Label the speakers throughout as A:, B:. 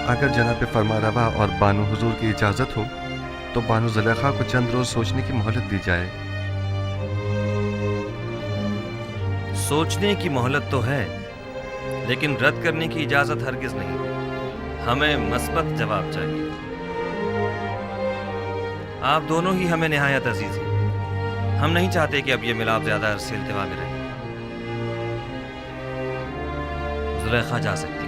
A: अगर जनाब फरमारवा और बानो हुजूर की इजाज़त हो तो बानो ज़ुलेखा को चंद रोज़ सोचने की मोहलत दी जाए।
B: सोचने की मोहलत तो है, लेकिन रद्द करने की इजाज़त हरगिज़ नहीं। हमें मस्बत जवाब चाहिए। आप दोनों ही हमें निहायत अजीज़ हैं। हम नहीं चाहते कि अब ये मिलाप ज़्यादा अरसे इल्तिवा में रहे। ज़ुलेखा जा सकती है।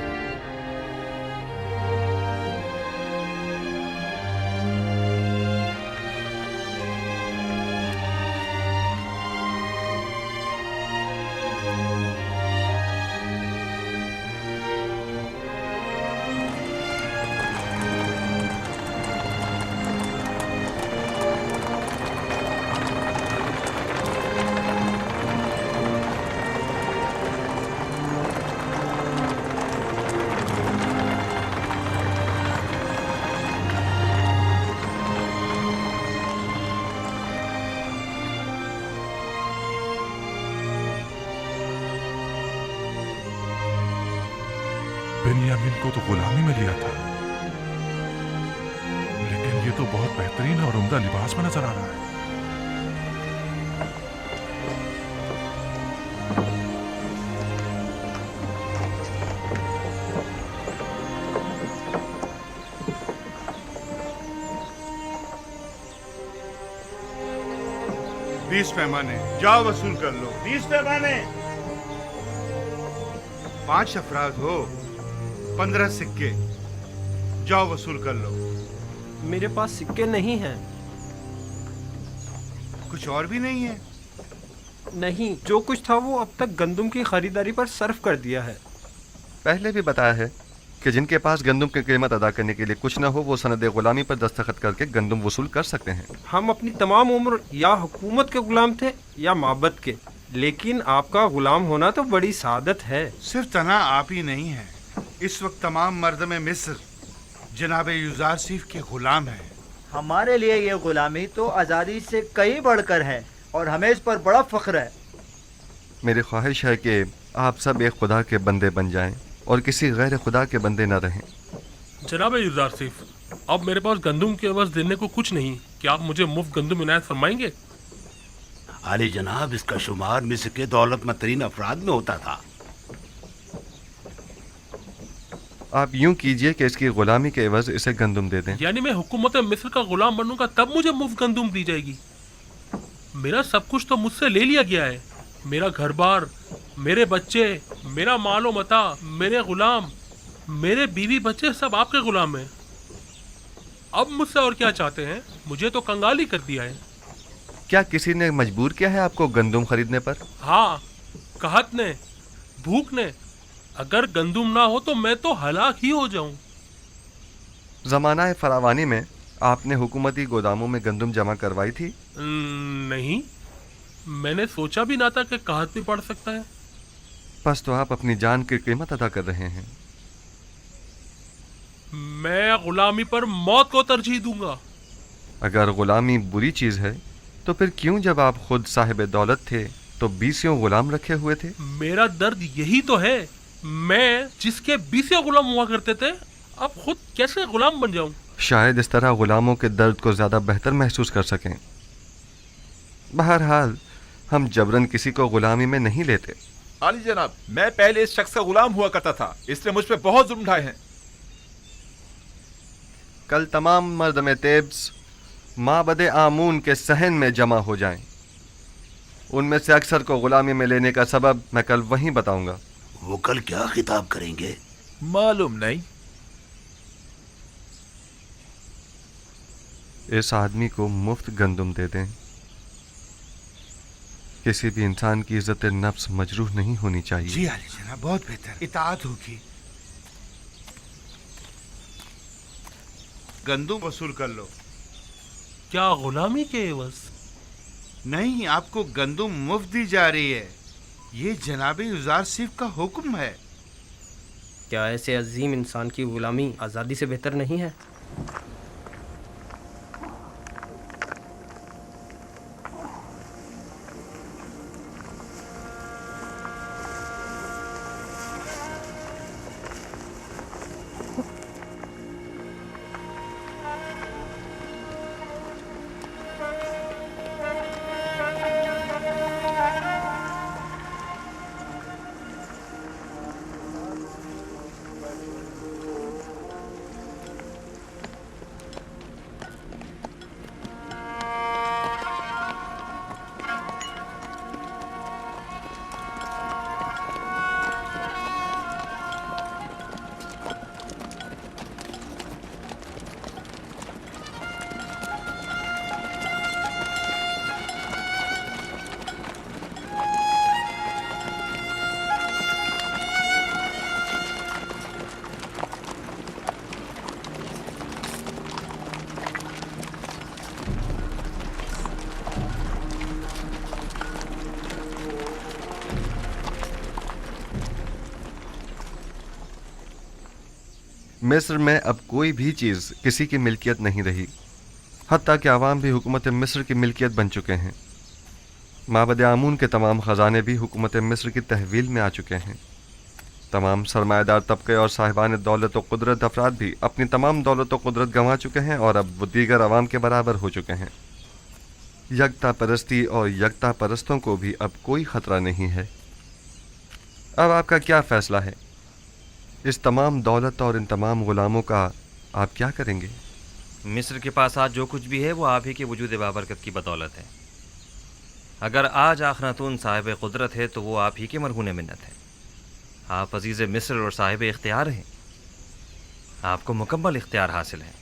C: बेनियामिन को तो गुलामी में लिया था, लेकिन ये तो बहुत बेहतरीन और उम्दा लिबास में नजर आ रहा है।
D: बीस पैमाने, जाओ वसूल कर लो।
E: 20 पैमाने।
D: 5 अफराद हो, 15 सिक्के, जाओ वसूल कर लो।
F: मेरे पास सिक्के नहीं हैं।
D: कुछ और भी नहीं है?
F: नहीं, जो कुछ था वो अब तक गंदम की खरीदारी पर सर्फ कर दिया है।
A: पहले भी बताया है कि जिनके पास गंदम की कीमत अदा करने के लिए कुछ न हो वो सनद गुलामी पर दस्तखत करके गंदम वसूल कर सकते हैं।
F: हम अपनी तमाम उम्र या हुकूमत के गुलाम थे या माबद के, लेकिन आपका गुलाम होना तो बड़ी सादत है।
D: सिर्फ तना आप ही नहीं है, इस वक्त तमाम मर्द में मिस्र जनाब युजारसीफ के गुलाम है।
E: हमारे लिए ये गुलामी तो आज़ादी से कहीं बढ़कर है और हमें इस पर बड़ा फख्र है।
A: मेरी ख्वाहिश है कि आप सब एक खुदा के बंदे बन जाएं और किसी गैर खुदा के बंदे न रहें।
G: जनाब युजारसीफ, अब मेरे पास गंदम के अवज़ देने को कुछ नहीं, क्या आप मुझे मुफ्त गंदम इनायत फरमाएंगे?
H: आली जनाब, इसका शुमार मिस्र के दौलतमंद तरीन अफराद में होता था।
A: आप यूं कीजिए कि इसकी गुलामी के एवज इसे गंदम दे दें।
G: यानी मैं हुकूमत मिस्र का गुलाम बनूंगा तब मुझे मुफ्त गंदम दी जाएगी? मेरा सब कुछ तो मुझसे ले लिया गया है। मेरा घर बार, मेरे बच्चे, मेरा मालो मता, मेरे गुलाम, मेरे बीवी बच्चे सब आपके गुलाम हैं। अब मुझसे और क्या चाहते हैं? मुझे तो कंगाली कर दिया है।
A: क्या किसी ने मजबूर किया है आपको गंदम खरीदने पर?
G: हाँ, कहत ने, भूख ने। अगर गंदम ना हो तो मैं तो हलाक ही हो जाऊं।
A: ज़माना फरावानी में आपने हुकूमती गोदामों में गंदम जमा करवाई थी?
G: नहीं, मैंने सोचा भी ना था कि कहत भी पड़ सकता है।
A: बस तो आप अपनी जान की कीमत अदा कर रहे हैं।
G: मैं गुलामी पर मौत को तरजीह दूंगा।
A: अगर गुलामी बुरी चीज़ है तो फिर क्यों जब आप खुद साहिब दौलत थे तो 20 गुलाम रखे हुए थे?
G: मेरा दर्द यही तो है, मैं जिसके 20 गुलाम हुआ करते थे अब खुद कैसे गुलाम बन जाऊं?
A: शायद इस तरह गुलामों के दर्द को ज़्यादा बेहतर महसूस कर सकें। बहरहाल हम जबरन किसी को गुलामी में नहीं लेते।
I: आली जनाब, मैं पहले इस शख्स का गुलाम हुआ करता था, इसने मुझ पे बहुत जुल्म ढाए हैं।
A: कल तमाम मर्द में तेब्स माबद आमून के सहन में जमा हो जाएं। उनमें से अक्सर को गुलामी में लेने का सबब मैं कल वहीं बताऊंगा।
H: वो कल क्या खिताब करेंगे?
I: मालूम नहीं।
A: इस आदमी को मुफ्त गंदम दे दें। किसी भी इंसान की इज्जत नफ्स मजरूह नहीं होनी चाहिए।
D: जी आली जनाब, बहुत बेहतर, इताअत होगी। गंदम वसूल कर लो।
G: क्या गुलामी के एवज?
D: नहीं, आपको गंदम मुफ्त दी जा रही है। ये जनाब युजारसीफ का हुक्म है।
F: क्या ऐसे अजीम इंसान की गुलामी आज़ादी से बेहतर नहीं है?
A: मिस्र में अब कोई भी चीज़ किसी की मिल्कियत नहीं रही, हत्ता कि अवाम भी हुकूमत मिस्र की मिल्कियत बन चुके हैं। माबद आमून के तमाम ख़जाने भी हुकूमत मिस्र की तहवील में आ चुके हैं। तमाम सरमाएदार तबके और साहिबान दौलत व कुदरत अफराद भी अपनी तमाम दौलत व कुदरत गंवा चुके हैं और अब वो दीगर अवाम के बराबर हो चुके हैं। यकता परस्ती और यकता परस्तों को भी अब कोई ख़तरा नहीं है। अब आपका क्या फ़ैसला है? इस तमाम दौलत और इन तमाम ग़ुलामों का आप क्या करेंगे?
B: मिस्र के पास आज जो कुछ भी है वो आप ही के वजूद बाबरकत की बदौलत है। अगर आज आखनातून साहिब कुदरत है तो वो आप ही के मरहून मिन्नत है। आप अजीज़ मिस्र और साहिब इख्तियार हैं, आपको मुकम्मल इख्तियार हासिल है,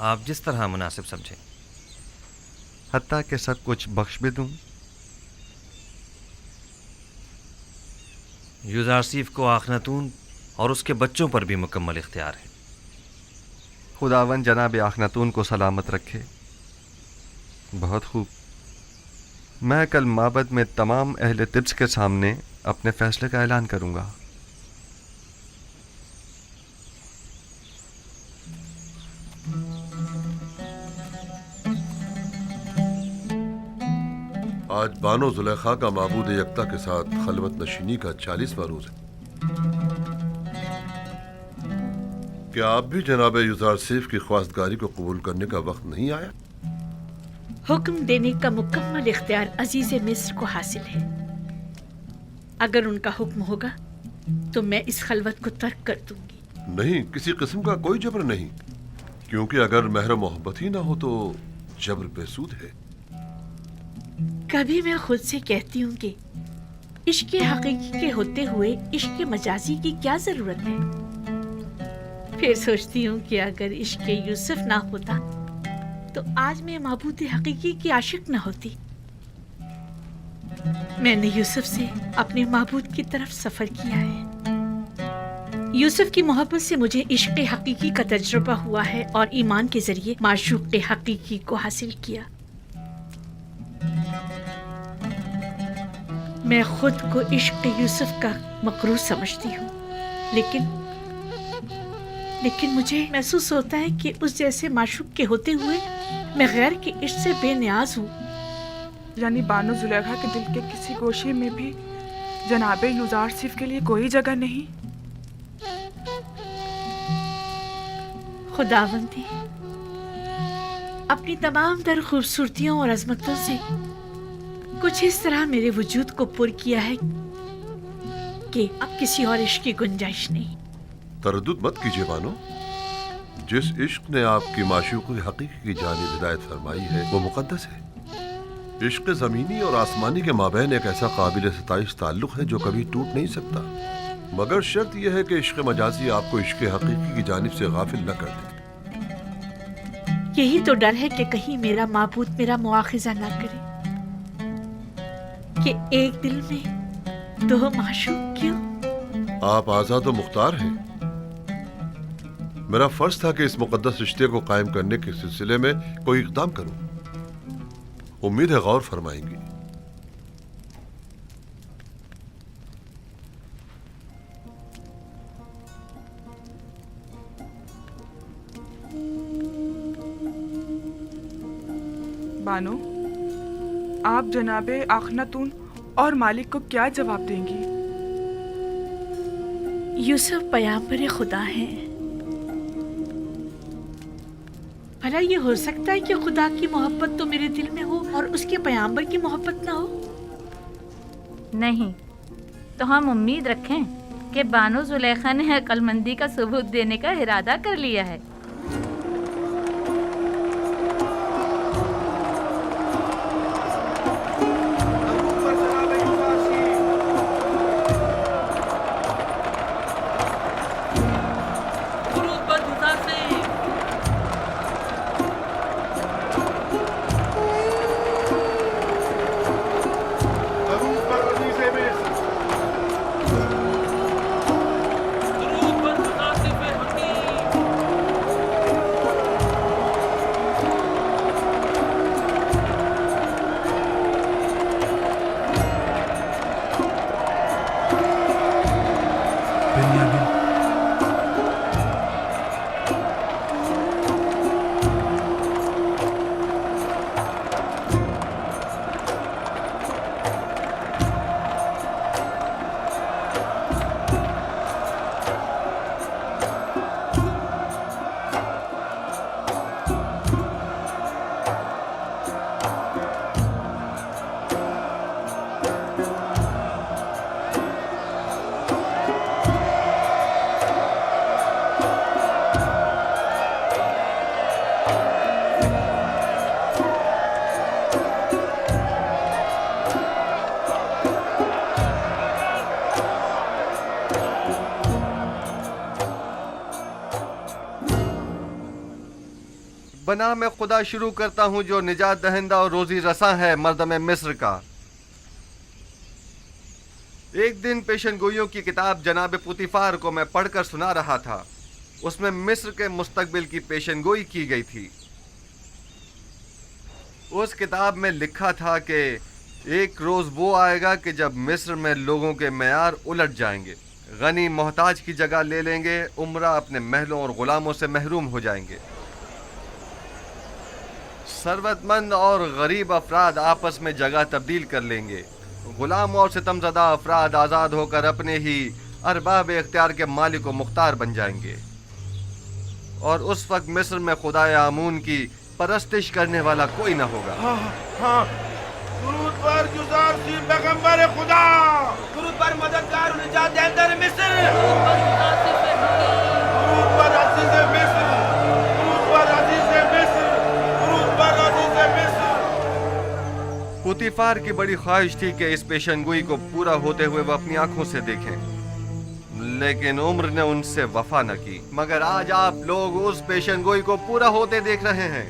B: आप जिस तरह मुनासिब समझें।
A: हत्ता कि सब कुछ बख्श भी दूँ?
B: यूज़ारसीफ को आखनातून और उसके बच्चों पर भी मुकम्मल इख्तियार है।
A: खुदावन जनाब आखनातून को सलामत रखे। बहुत खूब। मैं कल माबद में तमाम अहले तिब्स के सामने अपने फ़ैसले का ऐलान करूँगा।
J: आज बानो जुलेखा का माबूद यकता के साथ खलवत नशीनी का 40वां रोज़ है। क्या आप भी जनाब यूज़ारसीफ की ख्वास्तगारी को कबूल करने का वक्त नहीं आया?
K: हुक्म देने का मुकम्मल इख्तियार अजीज़ मिस्र को हासिल है। अगर उनका हुक्म होगा तो मैं इस खलवत को तर्क कर दूंगी।
J: नहीं, किसी किस्म का कोई जबर नहीं, क्योंकि अगर महर मोहब्बत ही ना हो तो जबर बेसूद है।
K: कभी मैं खुद से कहती हूँ कि इश्क हकीकी के होते हुए इश्क मजाजी की क्या जरूरत है। फिर सोचती हूँ कि अगर इश्क यूसुफ ना होता तो आज मैं महबूद हकीकी की आशिक न होती। मैंने यूसुफ से अपने महबूद की तरफ सफर किया है। यूसुफ की मोहब्बत से मुझे इश्क हकीकी का तजुर्बा हुआ है और ईमान के जरिए माशूक हकीकी को हासिल किया। मैं खुद को इश्क यूसुफ का मकरूर समझती हूँ, लेकिन मुझे महसूस होता है कि उस जैसे माशूक के होते हुए मैं गैर के इश्क से बेनियाज हूँ।
L: यानी बानो जुलेखा के दिल के किसी गोशे में भी जनाबे यूज़ारसीफ के लिए कोई जगह नहीं।
K: खुदावंदी अपनी तमाम तर खूबसूरतियों और अजमतों से कुछ इस तरह मेरे वजूद को पुर किया है कि अब किसी और इश्क की गुंजाइश नहीं।
J: तरद्दुद मत कीजिए बानो, जिस इश्क ने आपकी माशूक़ हकीकी की जानिब हिदायत फरमाई है वो मुक़द्दस है। इश्क ज़मीनी और आसमानी के माबैन एक ऐसा काबिल सताइश ताल्लुक़ है जो कभी टूट नहीं सकता, मगर शर्त यह है कि इश्क मजाजी आपको इश्क हकीकी की जानिब से गाफिल न कर दे।
K: यही तो डर है कि कहीं मेरा माबूद मेरा मुआखिज़ा ना करे कि एक दिल में दो माशूक क्यों।
J: आप आज़ाद व मुख्तार हैं। मेरा फर्ज था कि इस मुक़द्दस रिश्ते को कायम करने के सिलसिले में कोई इक़दाम करूं। उम्मीद है गौर फरमाएंगी।
L: बानो, आप जनाबे आखनातून और मालिक को क्या जवाब देंगी?
K: यूसुफ पैगंबर खुदा हैं। भला ये हो सकता है कि खुदा की मोहब्बत तो मेरे दिल में हो और उसके पैगंबर की मोहब्बत ना हो?
M: नहीं, तो हम उम्मीद रखें कि बानो जुलेखा ने अक्लमंदी का सबूत देने का इरादा कर लिया है।
A: बना मैं खुदा शुरू करता हूँ जो निजात दहिंदा और रोजी रसा है मर्दम मिस्र का। एक दिन पेशन गोइयों की किताब जनाब पुतिफार को मैं पढ़कर सुना रहा था। उसमें मिस्र के मुस्तकबिल की पेशन गोई की गई थी। उस किताब में लिखा था कि एक रोज़ वो आएगा कि जब मिस्र में लोगों के मेयार उलट जाएंगे, गनी मोहताज की जगह ले लेंगे, उमरा अपने महलों और गुलामों से महरूम हो जाएंगे। सरवतमंद और गरीब अफराद आपस में जगह तब्दील कर लेंगे। गुलाम और सितमज़दा अफराद आज़ाद होकर अपने ही अरबाब इख्तियार के मालिक व मुख्तार बन जाएंगे। और उस वक्त मिस्र में खुदाए आमून की परस्तिश करने वाला कोई न होगा।
H: दुरूद पर गुज़ार सी पैगंबर खुदा, दुरूद पर मददगार और निजात दहिंदा मिस्र, दुरूद पर अज़ीज़ मिस्र, दुरूद पर अज़ीज़ मिस्र, दुरूद पर अज़ीज़ मिस्र।
A: पुतिफार की बड़ी ख्वाहिश थी कि इस पेशनगोई को पूरा होते हुए वह अपनी आंखों से देखें, लेकिन उम्र ने उनसे वफा न की। मगर आज आप लोग उस पेशनगोई को पूरा होते देख रहे हैं।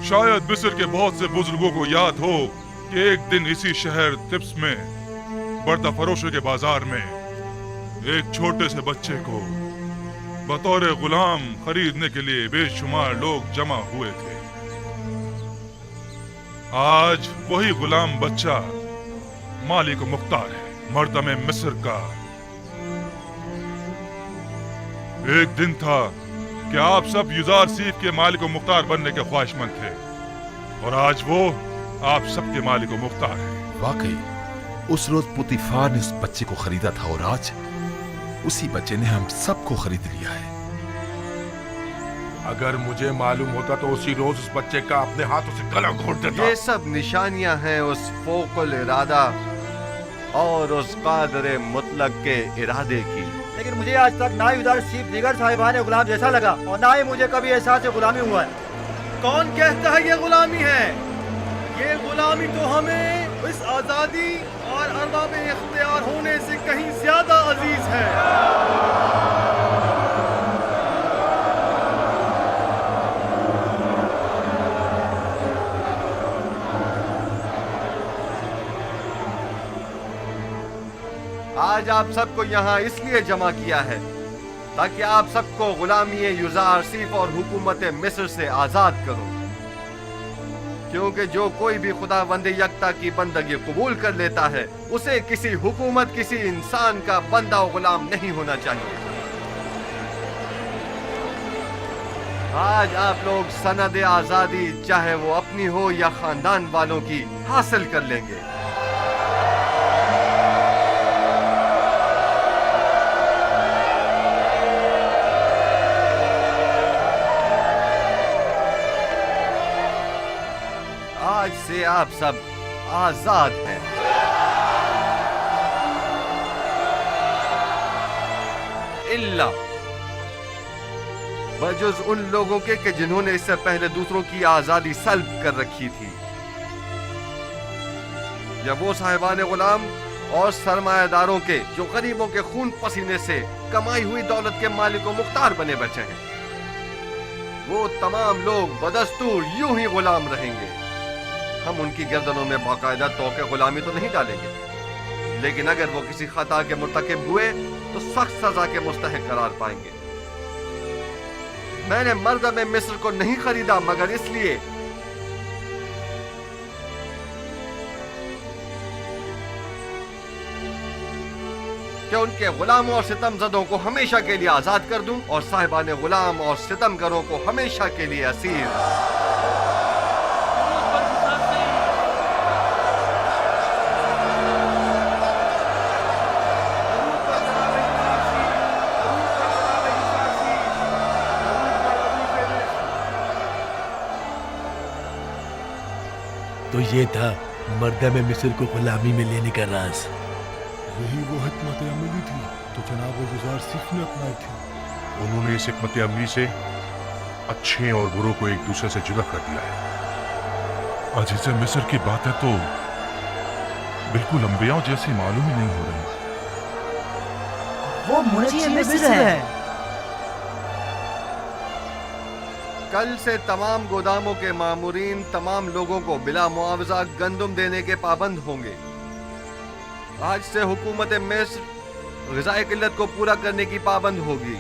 C: शायद मिस्र के बहुत से बुजुर्गों को याद हो कि एक दिन इसी शहर तिब्स में बर्दा फरोशों के बाजार में एक छोटे से बच्चे को बतौर गुलाम खरीदने के लिए बेशुमार लोग जमा हुए थे। आज वही गुलाम बच्चा मालिक मुख्तार है, मर्दम मिस्र का। एक दिन था कि आप सब युजार सीफ के मालिक व मुख्तार बनने के ख्वाहिशमंद थे, और आज वो आप सबके मालिक व मुख्तार है।
I: वाकई उस रोज पुतिफार ने उस बच्चे को खरीदा था, और आज उसी बच्चे ने हम सबको खरीद लिया है।
C: अगर मुझे मालूम होता तो उसी रोज उस बच्चे का अपने हाथों से गला घोट देता।
A: ये सब निशानियां हैं उस फोकुल इरादा और उस कादर मुतलक के इरादे की।
E: लेकिन मुझे आज तक ना ही उधर सीफ दीगर साहिबान गुलाम जैसा लगा, और ना ही मुझे कभी एहसास गुलामी हुआ है।
N: कौन कहता है ये गुलामी है? ये गुलामी तो हमें इस आज़ादी और अरबाब इख्तियार होने से कहीं ज्यादा अजीज है।
A: आज आप सबको यहाँ इसलिए जमा किया है ताकि आप सबको गुलामी युजार सीफ और हुकूमत मिस्र से आज़ाद करो, क्योंकि जो कोई भी खुदावंद यकता की बंदगी कबूल कर लेता है उसे किसी हुकूमत, किसी इंसान का बंदा और गुलाम नहीं होना चाहिए। आज आप लोग सनद आज़ादी, चाहे वो अपनी हो या खानदान वालों की, हासिल कर लेंगे। आज से आप सब आजाद हैं। इल्ला बजुज उन लोगों के कि जिन्होंने इससे पहले दूसरों की आजादी सल्ब कर रखी थी, या वो साहिबान गुलाम और सरमायादारों के जो गरीबों के खून पसीने से कमाई हुई दौलत के मालिक व मुख्तार बने बैठे हैं। वो तमाम लोग बदस्तूर यूं ही गुलाम रहेंगे। हम उनकी गर्दनों में बाकायदा तौके गुलामी तो नहीं डालेंगे, लेकिन अगर वो किसी खता के मुर्तकिब हुए तो सख्त सजा के मुस्तहिक करार पाएंगे। मैंने मर्दम मिस्र को नहीं खरीदा मगर इसलिए कि उनके गुलामों और सितमजदों को हमेशा के लिए आजाद कर दूं और साहिबान गुलाम और सितमगरों को हमेशा के लिए असीर।
O: तो ये था मर्दम मिस्र को गुलामी में लेने का राज।
C: यही वो हिकमत अमली थी तो जनाब गुजार सिफ ने अपनाई थी। उन्होंने इस हिकमत अमली से अच्छे और बुरों को एक दूसरे से जुदा कर दिया है। अजीज मिस्र की बातें तो बिल्कुल अंबियाओं जैसी मालूम ही नहीं हो रही।
E: वो मुंशी मिस्र है।
A: कल से तमाम गोदामों के मामूरीन तमाम लोगों को बिला मुआवजा गंदुम देने के पाबंद होंगे। आज से हुकूमत मिस्र ग़िज़ाई किल्लत को पूरा करने की पाबंद होगी।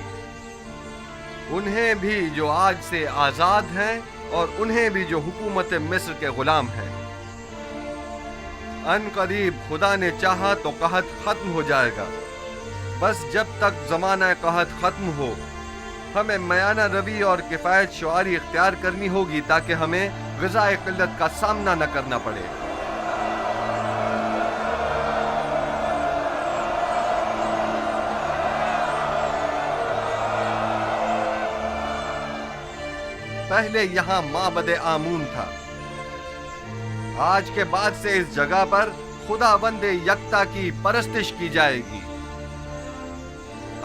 A: उन्हें भी जो आज से आज़ाद हैं और उन्हें भी जो हुकूमत मिस्र के गुलाम हैं। अन करीब खुदा ने चाहा तो कहत खत्म हो जाएगा। बस जब तक ज़माना कहत खत्म हो हमें मयाना रवि और किफ़ायत शुआरी इख्तियार करनी होगी ताकि हमें ग़िज़ाई किल्लत का सामना न करना पड़े। पहले यहाँ माबद आमून था। आज के बाद से इस जगह पर खुदावंद यकता की परस्तिश की जाएगी।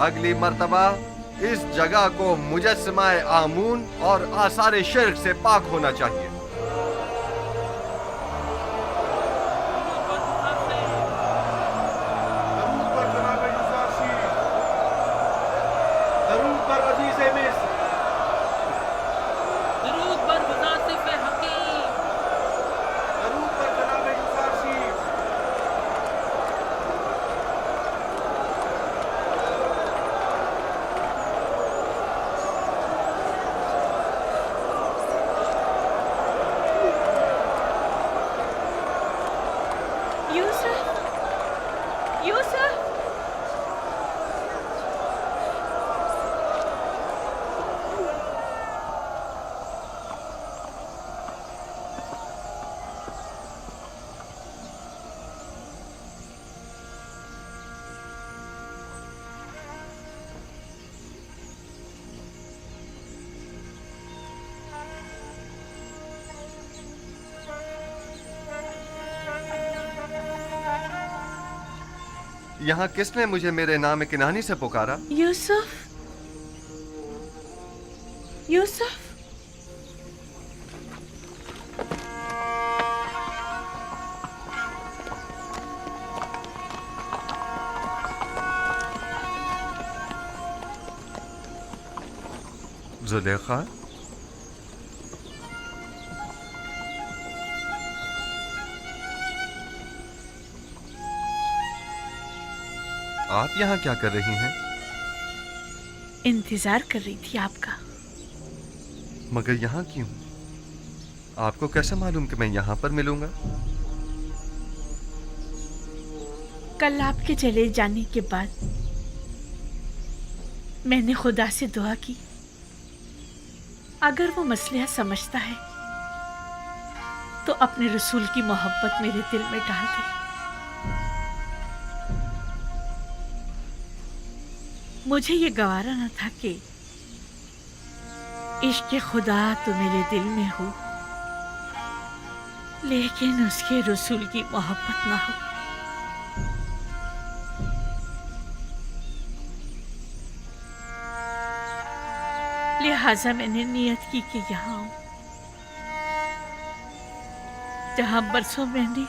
A: अगली मर्तबा इस जगह को मुजस्समाए आमून और आसार शिर्क से पाक होना चाहिए। यहाँ किसने मुझे मेरे नाम किनानी से पुकारा?
K: यूसुफ, यूसुफ।
A: जुलेखा, आप यहाँ क्या कर रही हैं?
K: इंतजार कर रही थी आपका।
A: मगर यहाँ क्यों? आपको कैसे मालूम कि मैं यहाँ पर मिलूंगा?
K: कल आपके चले जाने के बाद मैंने खुदा से दुआ की, अगर वो मसला समझता है तो अपने रसूल की मोहब्बत मेरे दिल में डाल दे। मुझे ये गवारा न था कि इश्क़ खुदा तो मेरे दिल में हो, लेकिन उसके रसूल की मोहब्बत ना हो। लिहाजा मैंने नियत की कि यहाँ आऊं, जहां बरसों मैंने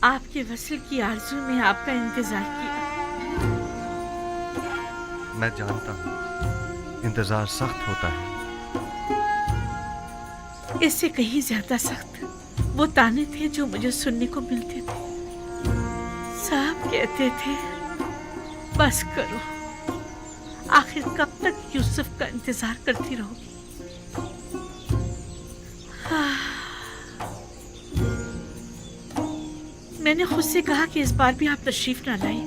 K: आपके वसल की आरज़ू में आपका इंतजार किया।
A: मैं जानता हूँ इंतजार सख्त होता है।
K: इससे कहीं ज्यादा सख्त वो ताने थे जो मुझे सुनने को मिलते थे। साहब कहते थे बस करो, आखिर कब तक यूसुफ का इंतजार करती रहोगी। मैंने खुद से कहा कि इस बार भी आप तशरीफ ना लाए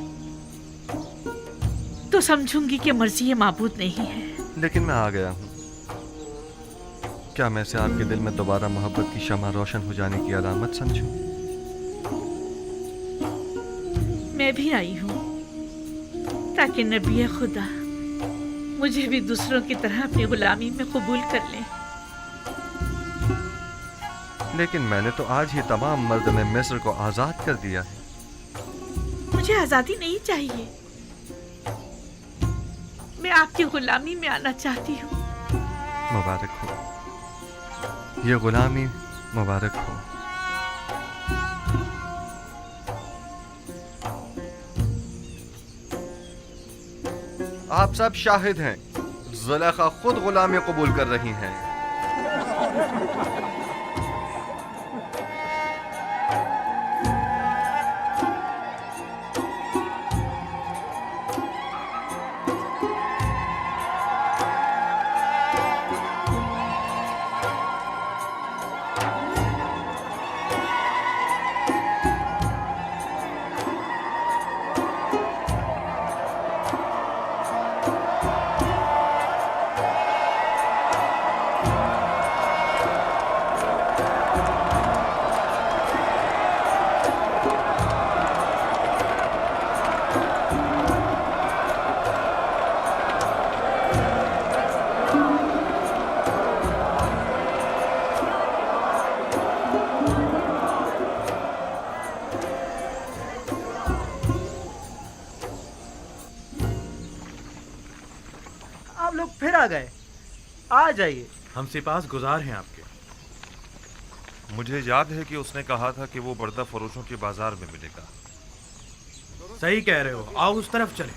K: तो समझूंगी कि मर्जी ये माबूद नहीं है।
A: लेकिन मैं आ गया हूँ। क्या मैं इसे आपके दिल में दोबारा मोहब्बत की शमा रोशन हो जाने की अलामत समझूं?
K: मैं भी आई हूँ ताकि नबी खुदा मुझे भी दूसरों की तरह अपनी गुलामी में कबूल कर लें।
A: लेकिन मैंने तो आज ही तमाम मर्द में मिस्र को आजाद कर दिया है।
K: मुझे आजादी नहीं चाहिए, मैं आपकी गुलामी में आना चाहती हूँ।
A: मुबारक हो, ये गुलामी मुबारक हो। آپ سب شاہد ہیں، زلیخا خود غلامی قبول کر رہی ہیں۔
E: آپ لوگ پھر آ گئے، آ جائیے۔
P: ہم سپاس گزار ہیں آپ کے۔
Q: مجھے یاد ہے کہ اس نے کہا تھا کہ وہ بردہ فروشوں کے بازار میں ملے گا۔
P: صحیح کہہ رہے ہو، آؤ اس طرف چلیں۔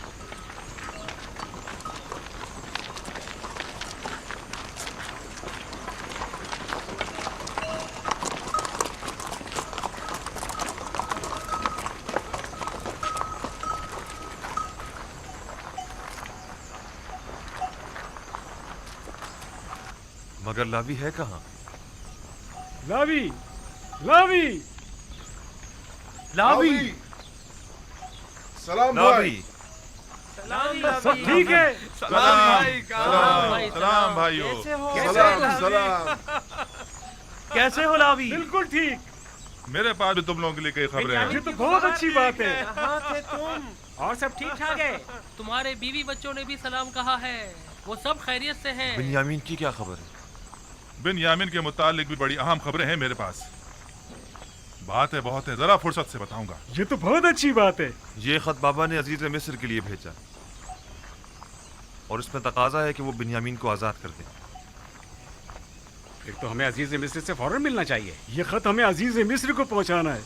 Q: مگر لاوی ہے کہاں؟
R: لاوی لاوی
P: لاوی
C: سلام
Q: لاوی
R: سب ٹھیک ہے؟
C: سلام بھائیو، سلام۔
P: کیسے ہو لاوی؟
R: بالکل ٹھیک۔
C: میرے پاس بھی تم لوگوں کے لیے کئی خبریں ہیں۔
R: یہ تو بہت اچھی بات ہے۔
S: کہاں تھے تم؟
R: اور سب ٹھیک ٹھاک ہے؟
S: تمہارے بیوی بچوں نے بھی سلام کہا ہے، وہ سب خیریت سے ہیں۔
Q: بنیامین کی کیا خبر ہے؟
C: بن یامین کے متعلق بھی بڑی اہم خبریں ہیں میرے پاس۔ باتیں بہت ہیں، ذرا فرصت سے بتاؤں گا۔
R: یہ تو بہت اچھی بات ہے۔
Q: یہ خط بابا نے عزیز مصر کے لیے بھیجا اور اس میں تقاضا ہے کہ وہ بنیامین کو آزاد کر دیں۔
R: پھر تو ہمیں عزیز مصر سے فوراً ملنا چاہیے۔ یہ خط ہمیں عزیز مصر کو پہنچانا ہے۔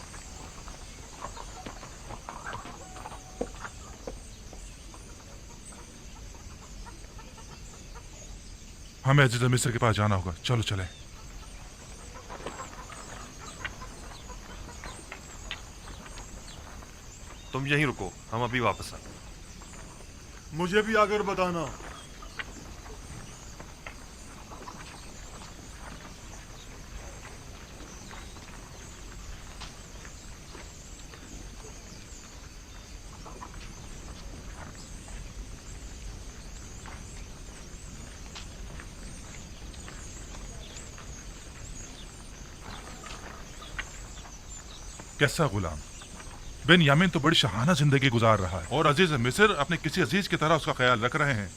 C: ہمیں عزیز مصر کے پاس جانا ہوگا، چلو چلیں۔
Q: تم یہیں رکو، ہم ابھی واپس آئیں۔
T: مجھے بھی آ کر بتانا۔
C: کیسا غلام؟ بن یامین تو بڑی شاہانہ زندگی گزار رہا ہے اور عزیز مصر اپنے کسی عزیز کی طرح اس کا خیال رکھ رہے ہیں۔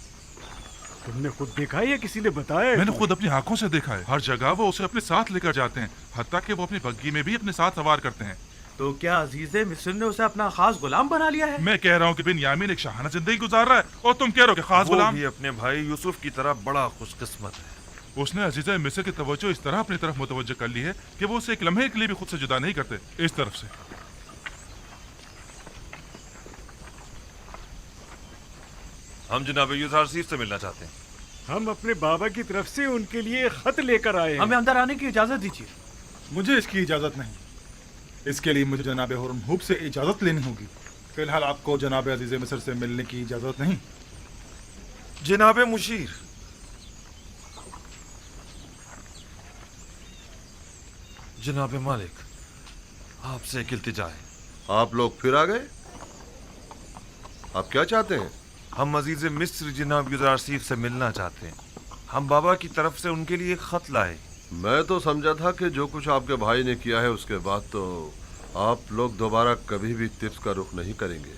R: تم نے خود دیکھا ہے یا کسی نے بتایا ہے؟
C: میں نے خود اپنی آنکھوں سے دیکھا ہے، ہر جگہ وہ اسے اپنے ساتھ لے کر جاتے ہیں، حتیٰ کہ وہ اپنی بگی میں بھی اپنے ساتھ سوار کرتے ہیں۔
P: تو کیا عزیز مصر نے اسے اپنا خاص غلام بنا لیا ہے؟
C: میں کہہ رہا ہوں کہ بن یامین ایک شاہانہ زندگی گزار رہا ہے اور تم کہہ رہے ہو کہ خاص
Q: وہ
C: غلام۔
Q: بھی اپنے بھائی یوسف کی طرح بڑا خوش قسمت ہے۔
C: اس نے عزیز مصر کی توجہ اس طرح اپنی طرف متوجہ کر لی ہے کہ وہ اسے ایک لمحے کے لیے بھی خود سے جدا نہیں کرتے۔ اس طرف سے
Q: ہم جناب یوزارسیف سے ملنا چاہتے ہیں۔
R: ہم اپنے بابا کی طرف سے ان کے لیے خط لے کر آئے ہیں۔
P: ہمیں اندر آنے کی اجازت دیجیے۔
T: مجھے اس کی اجازت نہیں، اس کے لیے مجھے جناب ہرم ہوب سے اجازت لینی ہوگی۔ فی الحال آپ کو جناب عزیز مصر سے ملنے کی اجازت نہیں۔
Q: جناب مشیر، جناب مالک، آپ سے ایک التجا ہے۔
J: آپ لوگ پھر آ گئے؟ آپ کیا چاہتے ہیں؟
Q: ہم عزیز مصر جناب یوزارسیف سے ملنا چاہتے ہیں۔ ہم بابا کی طرف سے ان کے لیے خط لائے۔
J: میں تو سمجھا تھا کہ جو کچھ آپ کے بھائی نے کیا ہے اس کے بعد تو آپ لوگ دوبارہ کبھی بھی طبس کا رخ نہیں کریں گے۔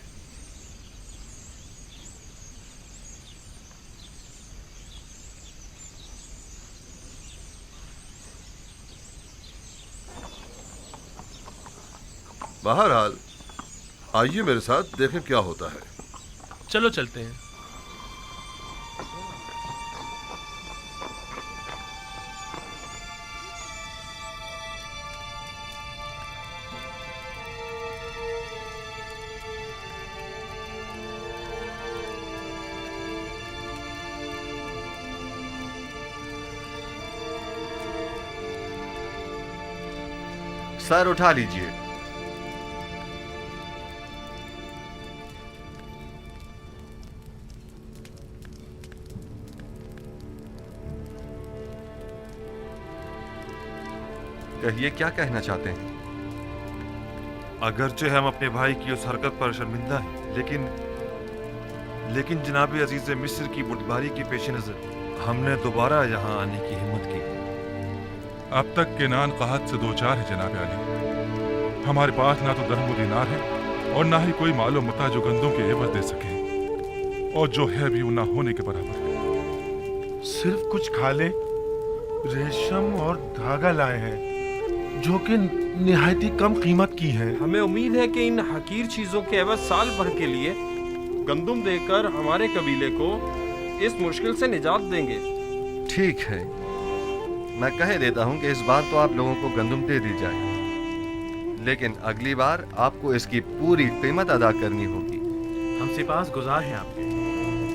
J: بہرحال آئیے میرے ساتھ، دیکھیں کیا ہوتا ہے۔
G: چلو چلتے ہیں۔
A: सर उठा लीजिए। कहिए क्या कहना चाहते हैं?
Q: अगरचे हम अपने भाई की उस हरकत पर शर्मिंदा हैं, लेकिन जनाब अजीज मिस्र की बुर्दबारी के पेश नजर हमने दोबारा यहाँ आने की हिम्मत की।
C: अब तक केनान काहत से दो चार है जनाब अली। हमारे पास ना तो दरहम दिनार है और ना ही कोई मालो मता जो गंदों के एवज दे सके, और जो है भी वो ना होने के बराबर है।
D: सिर्फ कुछ खाले, रेशम और धागा लाए हैं जो कि निहायती कम कीमत की है।
F: हमें उम्मीद है कि इन हकीर चीजों के एवज साल भर के लिए गंदुम देकर हमारे कबीले को इस मुश्किल से निजात देंगे।
A: ठीक है, मैं कह देता हूं कि इस बार तो आप लोगों को गंदुम दे दी जाए, लेकिन अगली बार आपको इसकी पूरी कीमत अदा करनी होगी।
P: हम सिपास गुजार हैं आपके।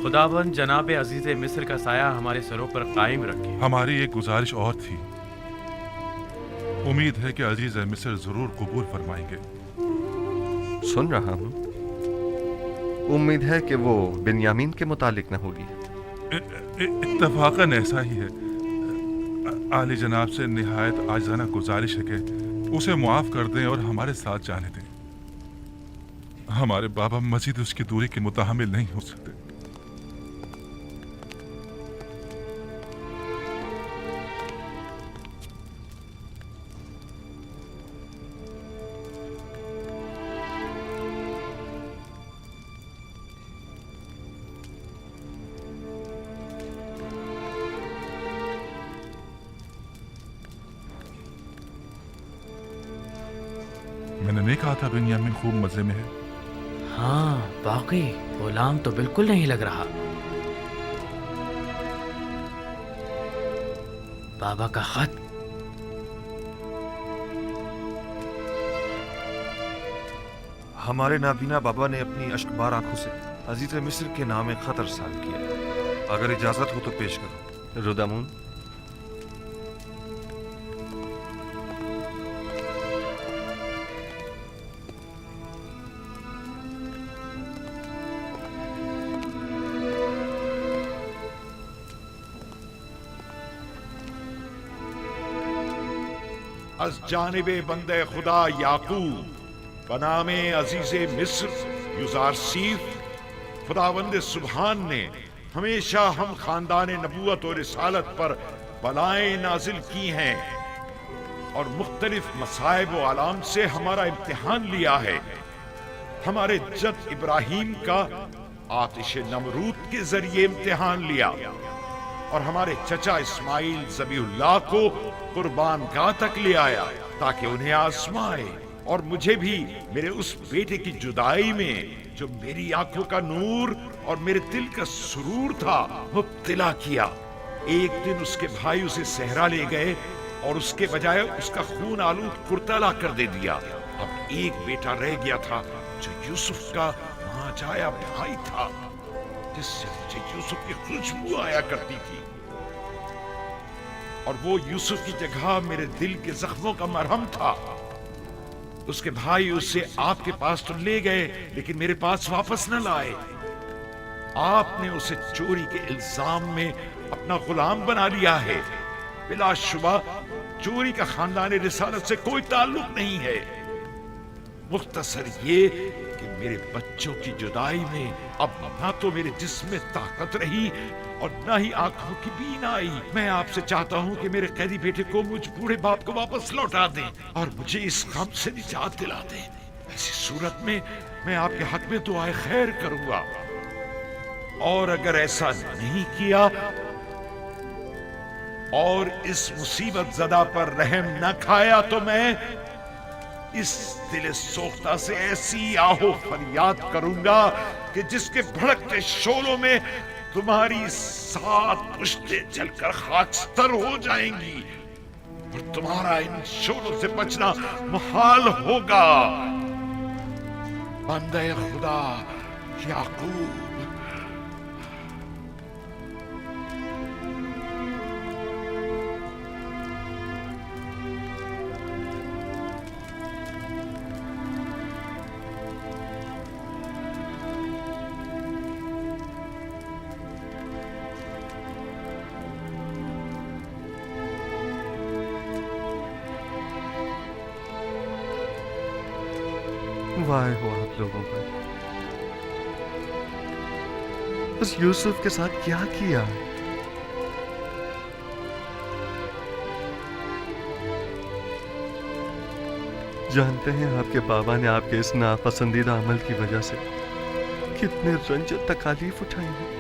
P: खुदावन जनाब अजीज मिस्र का साया हमारे सरों पर कायम रखे।
C: हमारी एक गुजारिश और थी, उम्मीद है कि अजीज मिस्र जरूर कबूल फरमाएंगे।
A: सुन रहा हूं, उम्मीद है कि वो बिन्यामीन के मुतालिक न होगी।
C: इत्तफाकन ऐसा ही है। आली जनाब से निहायत आजाना गुजारिश है कि उसे मुआफ कर दें और हमारे साथ जाने दें। हमारे बाबा मजीद उसकी दूरी के मुताहमिल नहीं हो सकते। मैंने नहीं कहा था बिन्यामीन खूब मजे में है।
P: हाँ वाकई गुलाम तो बिल्कुल नहीं लग रहा। बाबा का खत।
Q: हमारे नाबीना बाबा ने अपनी अश्कबार आंखों से अजीज मिस्र के नाम खत अरसाल किया है। अगर इजाजत हो तो पेश करो।
A: रुदामुन,
U: अज जानिबे बंदे खुदा याकूब बनामे अजीज़े मिस्र युज़ारसीफ खुदावंद सुबहान ने हमेशा हम खानदान नबूवत और रिसालत पर बलाएं नाजिल की हैं और मुख्तलिफ मसाइब व आलाम से हमारा इम्तिहान लिया है। हमारे जद इब्राहीम का आतिश नमरूद के जरिए इम्तिहान लिया और हमारे चचा इस्माइल ज़बीहुल्लाह को कुर्बान गाह तक ले आया ताकि उन्हें आजमाए, और मुझे भी मेरे उस बेटे की जुदाई में जो मेरी आंखों का नूर और मेरे दिल का सुरूर था मुब्तला किया। एक दिन उसके भाई उसे सहरा ले गए और उसके बजाय उसका खून आलूद कुर्ता ला कर दे दिया। अब एक बेटा रह गया था जो यूसुफ का मांझाया भाई था, जिससे मुझे यूसुफ की खुशबू आया करती थी, और वो यूसुफ की जगह मेरे दिल के जख्मों का मरहम था। उसके भाई उसे आपके पास तो ले गए लेकिन मेरे पास वापस न लाए। आपने उसे चोरी के इल्जाम में अपना गुलाम बना लिया है। बिलाशुबा चोरी का खानदान रिसालत से कोई ताल्लुक नहीं है। मुख्तसर ये कि मेरे बच्चों की जुदाई में अब ना तो मेरे जिस्म में ताकत रही और ना ही आंखों की बीन आई। मैं आपसे चाहता हूँ कि मेरे कैदी बेटे को मुझ बूढ़े बाप को वापस लौटा दें और मुझे इस गम से निजात दिला दें। ऐसी सूरत में मैं आपके हक में दुआए खैर करूंगा, और अगर ऐसा नहीं किया और इस मुसीबत ज़दा पर रहम न खाया तो मैं इस दिल सोख्ता से ऐसी आहो फरियाद करूंगा कि जिसके भड़कते शोलों में तुम्हारी 7 पुश्तें जलकर खाकस्तर हो जाएंगी और तुम्हारा इन शोलों से बचना मुहाल होगा। बंदे खुदा याकूब।
A: क्यों आए हो आप लोगों पर? उस यूसुफ के साथ क्या किया? जानते हैं आपके बाबा ने आपके इस नापसंदीदा अमल की वजह से कितने रंज और तकालीफ उठाई हैं।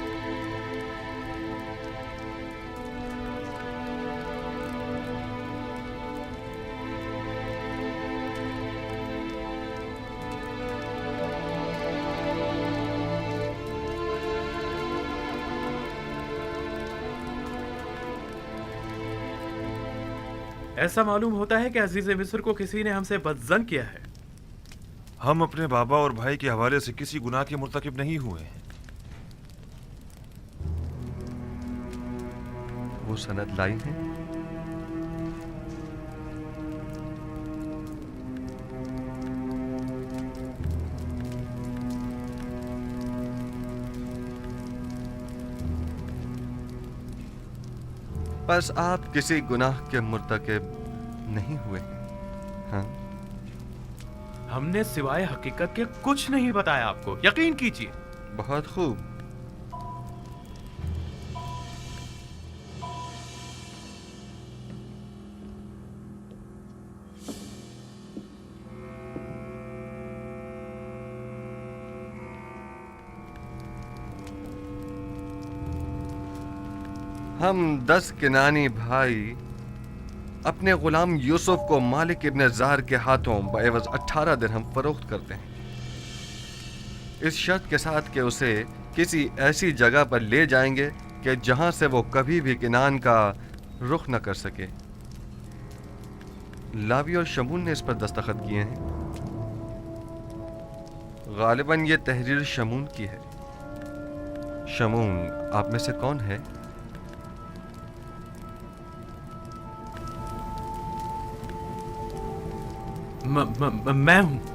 P: ऐसा मालूम होता है कि अजीज मिस्र को किसी ने हमसे बदजन किया है।
Q: हम अपने बाबा और भाई के हवाले से किसी गुनाह के मुर्तकिब नहीं हुए हैं।
A: वो सनद लाई है? बस आप किसी गुनाह के मुर्तकिब नहीं हुए हैं। हाँ,
P: हमने सिवाय हकीकत के कुछ नहीं बताया आपको, यकीन कीजिए।
A: बहुत खूब। हम 10 किनानी भाई अपने गुलाम यूसुफ को मालिक इब्न जार के हाथों बएवज 18 दिरहम फरोख्त करते हैं, इस शर्त के साथ कि उसे किसी ऐसी जगह पर ले जाएंगे कि जहां से वो कभी भी किनान का रुख न कर सके। लावी और शमून ने इस पर दस्तखत किए हैं। गालिबन ये तहरीर शमून की है। शमून आप में से कौन है?
P: मैं हूं।